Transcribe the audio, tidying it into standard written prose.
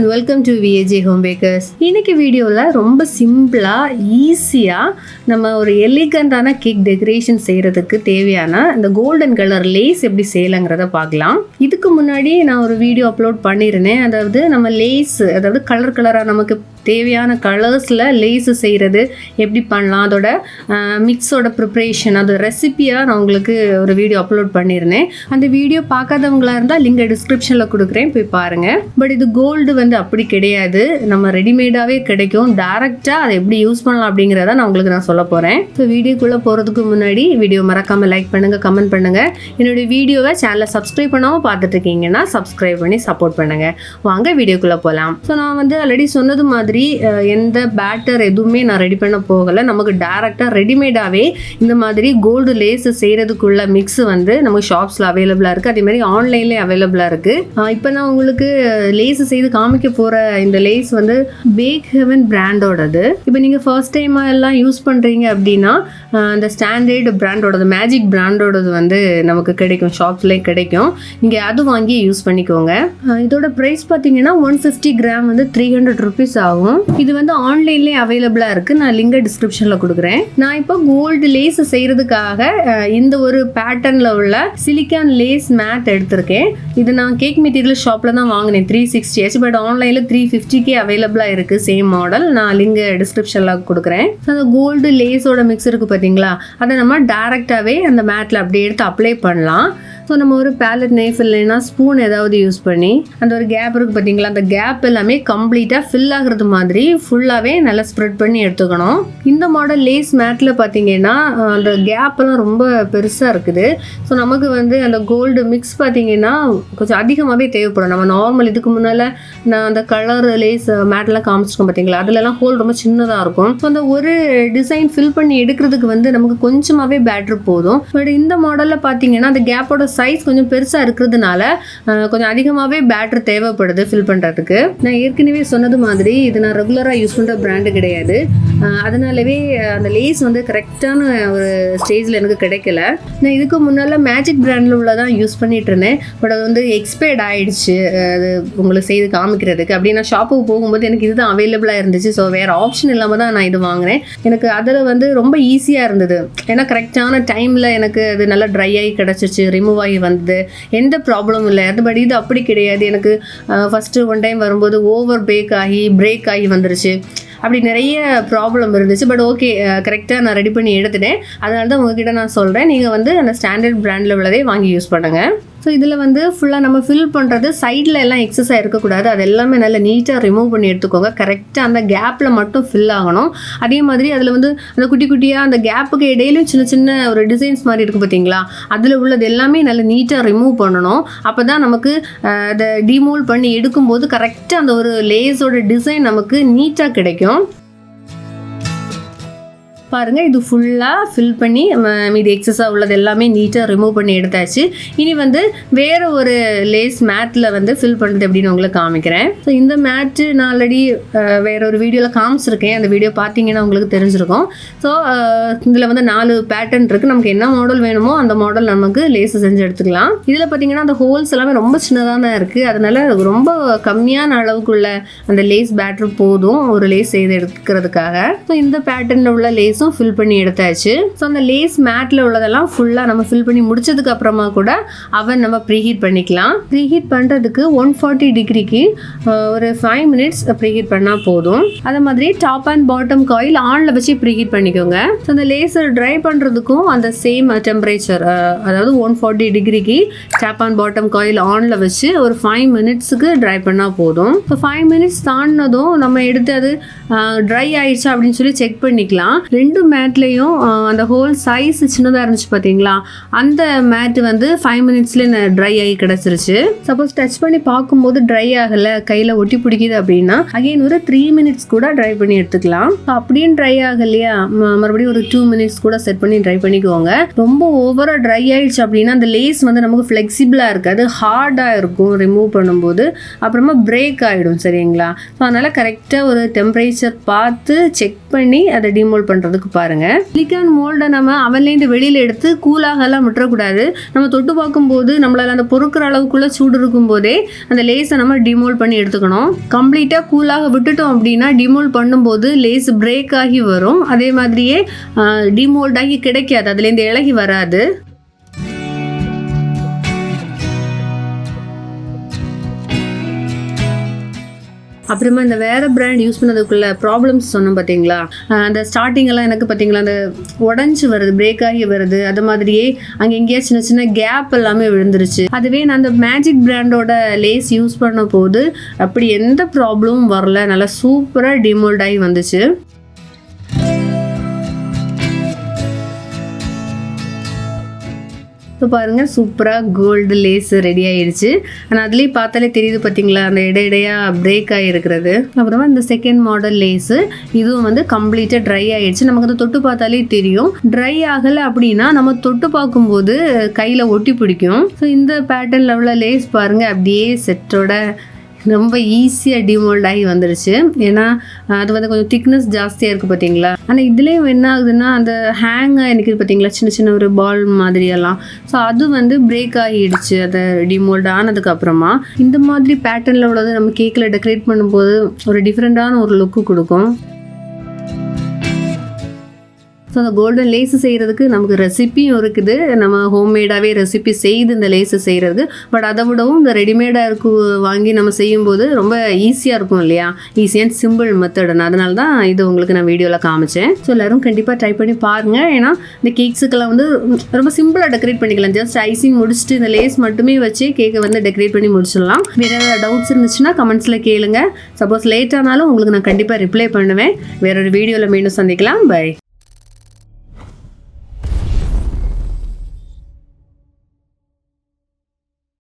and welcome to VAJ Home Bakers. இன்னைக்கு வீடியோவில் ரொம்ப சிம்பிளாக ஈஸியாக நம்ம ஒரு எலிகண்டான கேக் டெக்கரேஷன் செய்கிறதுக்கு தேவையான இந்த கோல்டன் கலர் லேஸ் எப்படி செய்யலாங்கிறத பார்க்கலாம். இதுக்கு முன்னாடி நான் ஒரு வீடியோ அப்லோட் பண்ணியிருந்தேன். அதாவது நம்ம லேஸ், அதாவது கலர் கலராக நமக்கு தேவையான கலர்ஸில் லேஸு செய்கிறது எப்படி பண்ணலாம், அதோட மிக்ஸோட ப்ரிப்ரேஷன், அதோட ரெசிபியாக நான் உங்களுக்கு ஒரு வீடியோ அப்லோட் பண்ணியிருந்தேன். அந்த வீடியோ பார்க்காதவங்களா இருந்தால் லிங்கை டிஸ்கிரிப்ஷனில் கொடுக்குறேன், போய் பாருங்கள். பட் இது கோல்டு வந்து அப்படி கிடையாது, நம்ம ரெடிமேடாகவே கிடைக்கும். டேரெக்டாக அதை எப்படி யூஸ் பண்ணலாம் அப்படிங்கிறத நான் சொல்ல போகிறேன். ஸோ வீடியோக்குள்ளே போகிறதுக்கு முன்னாடி வீடியோ மறக்காமல் லைக் பண்ணுங்கள், கமெண்ட் பண்ணுங்கள். என்னுடைய வீடியோவை சேனலில் சப்ஸ்கிரைப் பண்ணாமல் பார்த்துட்டு இருக்கீங்கன்னா சப்ஸ்கிரைப் பண்ணி சப்போர்ட் பண்ணுங்கள். வாங்க வீடியோக்குள்ளே போகலாம். ஸோ நான் வந்து ஆல்ரெடி சொன்னது மாதிரி எந்த பேட்டர் எதுவுமே நான் ரெடி பண்ண போகலை. நமக்கு டேரெக்டாக ரெடிமேடாகவே இந்த மாதிரி கோல்டு லேஸ் செய்கிறதுக்குள்ள மிக்ஸ் வந்து நமக்கு ஷாப்ஸில் அவைலபிளாக இருக்குது. அதே மாதிரி ஆன்லைன்லேயே அவைலபிளாக இருக்குது. இப்போ நான் உங்களுக்கு லேஸ் செய்து காமிக்க போகிற இந்த லேஸ் வந்து பேக் ஹெவன் பிராண்டோடது. இப்போ நீங்கள் ஃபர்ஸ்ட் டைமாக எல்லாம் யூஸ் பண்ணுறீங்க அப்படின்னா இந்த ஸ்டாண்டர்ட் பிராண்டோடது, மேஜிக் பிராண்டோடது வந்து நமக்கு கிடைக்கும், ஷாப்ஸ்லேயே கிடைக்கும். நீங்கள் அது வாங்கி யூஸ் பண்ணிக்கோங்க. இதோட ப்ரைஸ் பார்த்தீங்கன்னா 150 கிராம் வந்து 300 rupees ஆகும். இது வந்து ஆன்லைன்லேயே அவைலபிளாக இருக்குது. நான் லிங்கை டிஸ்கிரிப்ஷனில் கொடுக்குறேன். நான் இப்போ கோல்டு லேஸ் செய்கிறதுக்காக இந்த ஒரு பேட்டர்னில் உள்ள சிலிக்கான் லேஸ் மேட் எடுத்திருக்கேன். இது நான் கேக் மெட்டீரியல் ஷாப்பில் தான் வாங்கினேன், 360. பட் ஆன்லைனில் 350 அவைலபிளாக இருக்குது சேம் மாடல். நான் லிங்கை டிஸ்கிரிப்ஷனில் கொடுக்குறேன். அந்த கோல்டு லேஸோட மிக்ஸ் இருக்குது பார்த்தீங்களா, அதை நம்ம டேரெக்டாகவே அந்த மேட்டில் அப்படியே எடுத்து அப்ளை பண்ணலாம். ஸோ நம்ம ஒரு பேலட் நைஃப் இல்லைன்னா ஸ்பூன் ஏதாவது யூஸ் பண்ணி அந்த ஒரு கேப் இருக்குது பார்த்தீங்களா, அந்த கேப் எல்லாமே கம்ப்ளீட்டாக ஃபில் ஆகுறது மாதிரி ஃபுல்லாகவே நல்லா ஸ்ப்ரெட் பண்ணி எடுத்துக்கணும். இந்த மாடல் லேஸ் மேட்டில் பார்த்தீங்கன்னா அந்த கேப்பெல்லாம் ரொம்ப பெருசாக இருக்குது. ஸோ நமக்கு வந்து அந்த கோல்டு மிக்ஸ் பார்த்தீங்கன்னா கொஞ்சம் அதிகமாகவே தேவைப்படும். நம்ம நார்மல் இதுக்கு முன்னால் நான் அந்த கலர் லேஸ் மேட்லாம் காமிச்சிருக்கோம் பார்த்தீங்களா, அதுலலாம் ஹோல் ரொம்ப சின்னதாக இருக்கும். ஸோ அந்த ஒரு டிசைன் ஃபில் பண்ணி எடுக்கிறதுக்கு வந்து நமக்கு கொஞ்சமாகவே பேட்டர் போதும். பட் இந்த மாடலில் பார்த்தீங்கன்னா அந்த கேப்போட சைஸ் கொஞ்சம் பெருசாக இருக்கிறதுனால கொஞ்சம் அதிகமாகவே பேட்டர் தேவைப்படுது ஃபில் பண்ணுறதுக்கு. நான் ஏற்கனவே சொன்னது மாதிரி இது நான் ரெகுலராக யூஸ் பண்ணுற பிராண்டு கிடையாது. அதனாலவே அந்த லேஸ் வந்து கரெக்டான ஒரு ஸ்டேஜில் எனக்கு கிடைக்கல. நான் இதுக்கு முன்னால் மேஜிக் பிராண்டில் உள்ளதான் யூஸ் பண்ணிகிட்டு இருந்தேன். பட் அது வந்து எக்ஸ்பயர்ட் ஆகிடுச்சு, அது உங்களுக்கு செய்து காமிக்கிறதுக்கு. அப்படி நான் ஷாப்புக்கு போகும்போது எனக்கு இதுதான் அவைலபிளாக இருந்துச்சு. ஸோ வேறு ஆப்ஷன் இல்லாமல் தான் நான் இது வாங்கினேன். எனக்கு அதில் வந்து ரொம்ப ஈஸியாக இருந்தது. ஏன்னா கரெக்டான டைமில் எனக்கு அது நல்லா ட்ரை ஆகி கிடச்சிச்சு, ரிமூவ் ஆகி வந்தது, எந்த ப்ராப்ளமும் இல்லை. பட் இது அப்படி கிடையாது. எனக்கு ஃபஸ்ட்டு ஒன் டைம் வரும்போது ஓவர் பேக் ஆகி பிரேக் ஆகி வந்துருச்சு. அப்படி நிறைய ப்ராப்ளம் இருந்துச்சு. பட் ஓகே, கரெக்டாக நான் ரெடி பண்ணி எடுத்துட்டேன். அதனால தான் உங்ககிட்ட நான் சொல்கிறேன், நீங்கள் வந்து அந்த ஸ்டாண்டர்ட் பிராண்டில் உள்ளதே வாங்கி யூஸ் பண்ணுங்கள். ஸோ இதில் வந்து ஃபுல்லாக நம்ம ஃபில் பண்ணுறது சைடில் எல்லாம் எக்ஸஸாக இருக்கக்கூடாது. அது எல்லாமே நல்லா நீட்டாக ரிமூவ் பண்ணி எடுத்துக்கோங்க. கரெக்டாக அந்த கேப்பில் மட்டும் ஃபில் ஆகணும். அதே மாதிரி அதில் வந்து அந்த குட்டி குட்டியாக அந்த கேப்புக்கு இடையிலும் சின்ன சின்ன ஒரு டிசைன்ஸ் மாதிரி இருக்குது பார்த்தீங்களா, அதில் உள்ளது எல்லாமே நல்லா நீட்டாக ரிமூவ் பண்ணணும். அப்போ தான் நமக்கு அதை டிமோல்ட் பண்ணி எடுக்கும்போது கரெக்டாக அந்த ஒரு லேஸோட டிசைன் நமக்கு நீட்டாக கிடைக்கும். பாருங்கள், இது ஃபுல்லாக ஃபில் பண்ணி மீதி எக்ஸஸாக உள்ளது எல்லாமே நீட்டாக ரிமூவ் பண்ணி எடுத்தாச்சு. இனி வந்து வேறு ஒரு லேஸ் மேட்டில் வந்து ஃபில் பண்ணுறது எப்படின்னு உங்களுக்கு காமிக்கிறேன். ஸோ இந்த மேட்டு நான் ஆல்ரெடி வேறு ஒரு வீடியோவில் காமிச்சிருக்கேன். அந்த வீடியோ பார்த்தீங்கன்னா உங்களுக்கு தெரிஞ்சிருக்கும். ஸோ இதில் வந்து 4 பேட்டர்ன் இருக்குது. நமக்கு என்ன மாடல் வேணுமோ அந்த மாடல் நமக்கு லேஸ் செஞ்சு எடுத்துக்கலாம். இதில் பார்த்தீங்கன்னா அந்த ஹோல்ஸ் எல்லாமே ரொம்ப சின்னதாக தான் இருக்குது. அதனால் ரொம்ப கம்மியான அளவுக்குள்ள அந்த லேஸ் பேட்டர் போதும் ஒரு லேஸ் செய்து எடுக்கிறதுக்காக. ஸோ இந்த பேட்டர்னில் உள்ள லேஸ் ஃபில் பண்ணி எடுத்தாச்சு. ஸோ அந்த லேஸ் மேட்டில் உள்ளதெல்லாம் ஃபுல்லாக நம்ம ஃபில் பண்ணி முடிச்சதுக்கு அப்புறமா கூட அவன் நம்ம ப்ரீஹீட் பண்ணிக்கலாம். ப்ரீஹீட் பண்ணுறதுக்கு 140 டிகிரிக்கு ஒரு 5 minutes ப்ரீஹீட் பண்ணால் போதும். அதே மாதிரி டாப் அண்ட் பாட்டம் காயில் ஆனில் வச்சு ப்ரீஹீட் பண்ணிக்கோங்க. ஸோ அந்த லேசர் ட்ரை பண்ணுறதுக்கும் அந்த சேம் டெம்பரேச்சர், அதாவது 140 டிகிரிக்கு டாப் அண்ட் பாட்டம் காயில் ஆனில் வச்சு ஒரு 5 minutesக்கு ட்ரை பண்ணால் போதும். ஸோ 5 minutes தாண்டினதும் நம்ம எடுத்து அது ட்ரை ஆயிடுச்சா அப்படின்னு சொல்லி செக் பண்ணிக்கலாம். 2 மேட்லேயும் அந்த ஹோல் சைஸ் சின்னதாக இருந்துச்சு பார்த்தீங்களா, அந்த மேட்டு வந்து 5 minutesலேயே ட்ரை ஆகி கிடச்சிருச்சு. சப்போஸ் டச் பண்ணி பார்க்கும்போது ட்ரை ஆகலை, கையில் ஒட்டி பிடிக்குது அப்படின்னா அகைன் ஒரு 3 minutes கூட ட்ரை பண்ணி எடுத்துக்கலாம். அப்படியும் ட்ரை ஆகலையா, மறுபடியும் ஒரு 2 minutes கூட செட் பண்ணி ட்ரை பண்ணிக்கோங்க. ரொம்ப ஓவராக ட்ரை ஆயிடுச்சு அப்படின்னா அந்த லேஸ் வந்து நமக்கு ஃப்ளெக்சிபிளாக இருக்காது, ஹார்டாக இருக்கும் ரிமூவ் பண்ணும்போது, அப்புறமா பிரேக் ஆகிடும். சரிங்களா? ஸோ அதனால் கரெக்டாக ஒரு டெம்பரேச்சர் பார்த்து செக் பண்ணி அதை டிமோல்ட் பண்ணுறதுக்கு இருக்கு பாருங்க. சிலிக்கான் மோல்டை நம்ம அவன்லேருந்து வெளியில எடுத்து கூலாகலாம் விட்டுறக்கூடாது. நம்ம தொட்டு பார்க்கும்போது நம்மளால அந்த பொறுக்கிற அளவுக்குள்ள சூடு இருக்கும் போதே அந்த லேஸை நம்ம டிமோல்ட் பண்ணி எடுத்துக்கணும். கம்ப்ளீட்டாக கூலாக விட்டுட்டோம் அப்படின்னா டிமோல்ட் பண்ணும்போது லேஸ் பிரேக் ஆகி வரும். அதே மாதிரியே டிமோல்ட் ஆகி கிடைக்காது, அதுலேருந்து இலகி வராது. அப்புறமா இந்த வேறு பிராண்ட் யூஸ் பண்ணதுக்குள்ள ப்ராப்ளம்ஸ் சொன்னோம் பார்த்தீங்களா, அந்த ஸ்டார்டிங்கெல்லாம் எனக்கு பார்த்தீங்களா அந்த உடஞ்சி வருது, பிரேக் ஆகி வருது, அது மாதிரியே அங்கே எங்கேயா சின்ன சின்ன கேப் எல்லாமே விழுந்துருச்சு. அதுவே நான் அந்த மேஜிக் பிராண்டோட லேஸ் யூஸ் பண்ண போது அப்படி எந்த ப்ராப்ளமும் வரல, நல்லா சூப்பராக டிமோல்ட் ஆகி வந்துச்சு. இப்போ பாருங்கள் சூப்பராக கோல்டு லேஸ் ரெடி ஆகிடுச்சு. ஆனால் அதுலேயே பார்த்தாலே தெரியுது பார்த்தீங்களா அந்த இடையிடையாக பிரேக் ஆகிருக்கிறது. அப்புறமா இந்த செகண்ட் மாடல் லேஸு இதுவும் வந்து கம்ப்ளீட்டாக ட்ரை ஆகிடுச்சு. நமக்கு அதை தொட்டு பார்த்தாலே தெரியும். ட்ரை ஆகலை அப்படின்னா நம்ம தொட்டு பார்க்கும்போது கையில் ஒட்டி பிடிக்கும். ஸோ இந்த பேட்டர்னில் உள்ள லேஸ் பாருங்கள் அப்படியே செட்டோட ரொம்ப ஈஸியாக டிமோல்ட் ஆகி வந்துருச்சு. ஏன்னா அது வந்து கொஞ்சம் திக்னஸ் ஜாஸ்தியாக இருக்குது பார்த்தீங்களா. ஆனால் இதுலேயும் என்ன ஆகுதுன்னா அந்த ஹேங்காக எனக்கு பார்த்தீங்களா சின்ன சின்ன ஒரு பால் மாதிரியெல்லாம். ஸோ அது வந்து பிரேக் ஆகிடுச்சு அதை டிமோல்ட் ஆனதுக்கப்புறமா. இந்த மாதிரி பேட்டர்னில் உள்ளது நம்ம கேக்கில் டெக்கரேட் பண்ணும்போது ஒரு டிஃப்ரெண்ட்டான ஒரு லுக்கு கொடுக்கும். ஸோ அந்த கோல்டன் லேஸு செய்கிறதுக்கு நமக்கு ரெசிப்பியும் இருக்குது. நம்ம ஹோம்மேடாகவே ரெசிபி செய்து இந்த லேஸு செய்கிறது. பட் அதை விடவும் இந்த ரெடிமேடாக வாங்கி நம்ம செய்யும்போது ரொம்ப ஈஸியாக இருக்கும் இல்லையா, ஈஸியாக சிம்பிள் மெத்தடுன்னு. அதனால தான் இது உங்களுக்கு நான் வீடியோவில் காமிச்சேன். ஸோ எல்லோரும் கண்டிப்பாக ட்ரை பண்ணி பாருங்கள். ஏன்னா இந்த கேக்ஸுக்கெல்லாம் வந்து ரொம்ப சிம்பிளாக டெக்கரேட் பண்ணிக்கலாம். ஜஸ்ட் ஐசிங் முடிச்சுட்டு இந்த லேஸ் மட்டுமே வச்சு கேக்கை வந்து டெக்கரேட் பண்ணி முடிச்சிடலாம். வேறு ஏதாவது டவுட்ஸ் இருந்துச்சுன்னா கமெண்ட்ஸில் கேளுங்க. சப்போஸ் லேட் ஆனாலும் உங்களுக்கு நான் கண்டிப்பாக ரிப்ளை பண்ணுவேன். வேறொரு வீடியோவில் மீண்டும் சந்திக்கலாம். பை.